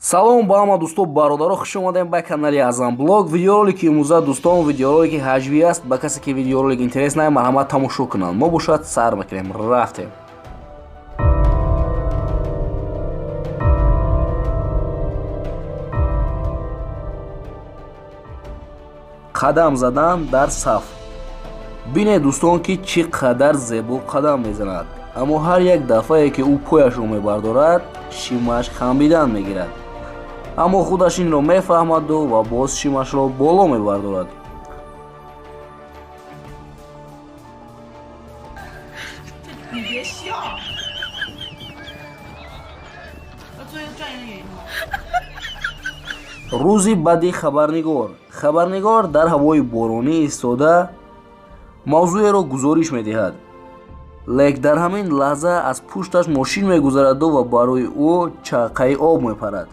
салом ба ҳама дӯстон бародаро, хуш омадем ба канали Азам блог. Видеоролики имрӯза дӯстон видеоролики ҳаҷвӣ аст. ба касе ки видеоролик интерес най марҳамат тамошо кунанд. мо бошад сар мекунем. Рафтем. қадам задан дар саф. бинед дӯстон ки чӣ қадар зебо қадам мезанад, аммо ҳар як дафъае ки ӯ пояшро мебардорад, шимаш хамбидан мегирад. аммо худаш инро мефаҳмаду ва боз шимашро боло мебардорад. рӯзи баъди хабарнигор дар ҳавои боронӣ истода мавзӯеро гузориш медиҳад. лек дар ҳамин лаҳза аз пушташ мошин мегузараду ва барои ӯ чақаи об мепарад.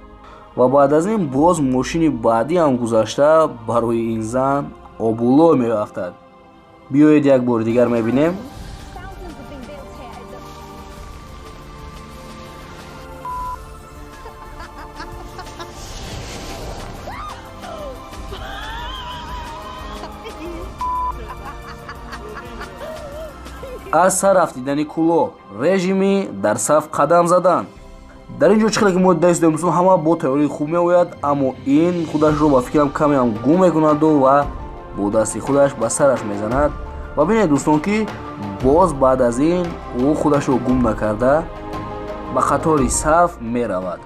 ва баъд аз ин боз мошини баъдӣ ҳам гузашта барои ин зан обулой меафтад. биёед як бори дигар мебинем. аз сар рафтидани кӯлоҳ, режими дар саф қадам задан. дар ин ҷо чӣ хеле ки мо дайст дӯстон ҳама бо тайёрии хуб меояд, аммо ин худашро ба фикрам камеам гум мекунаду ва бо дасти худаш ба сараш мезанад. ва бинед дӯстон ки боз баъд аз ин ӯ худашро гум накарда ба қатори саф меравад.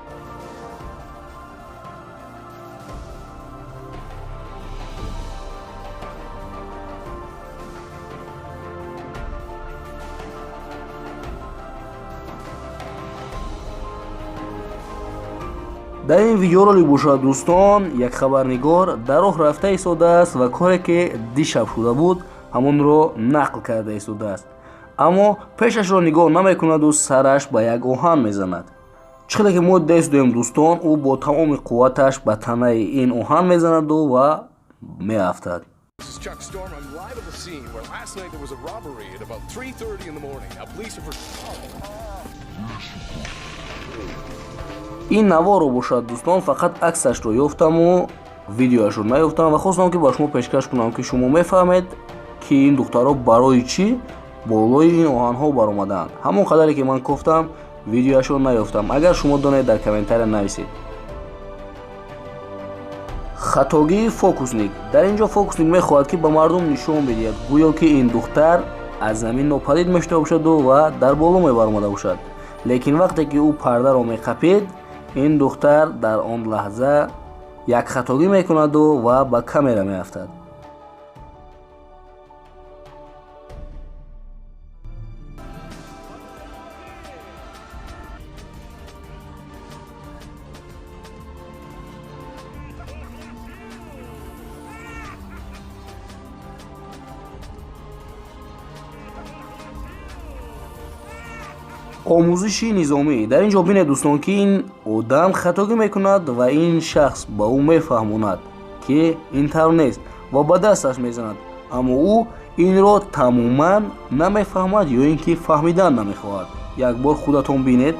дар ин видеоролик бошад дӯстон, як хабарнигор дар роҳ рафта истодааст ва коре ки дишаб шуда буд ҳамонро нақл карда истодааст. аммо пешашро нигоҳ намекунаду сараш ба як оҳан мезанад. чӣ хеле ки мо дастем дӯстон, ӯ бо тамоми қувваташ ба танаи ин оҳан мезанаду ва меафтад. ин наворо бошад дӯстон, фақат аксашро ёфтаму видеоашро наёфтам ва хостам ки ба шумо пешкаш кунам ки шумо мефаҳмед ки ин духтаро барои чӣ болои ин оҳанҳо баромаданд. ҳамон қадаре ки ман гуфтам, видеоашро наёфтам. агар шумо донед дар комментария нависед. хатогии фокусник. дар ин ҷо фокусник мехоҳад ки ба мардум нишон бидиҳад гӯё ки ин духтар аз замин нопадид мешуда бошаду ва дар боло мебаромада бошад. лекин вақте ки ӯ пардаро меқапед, ин духтар дар он лаҳза як хатогӣ мекунаду ва ба камера меафтад. омӯзиши низомӣ. дар ин ҷо бинед дӯстон ки ин одам хатогӣ мекунад ва ин шахс ба ӯ мефаҳмонад ки ин тавр нест ва ба дасташ мезанад, аммо ӯ инро тамоман намефаҳмад ё ин ки фаҳмидан намехоҳад. як бор худатон бинед.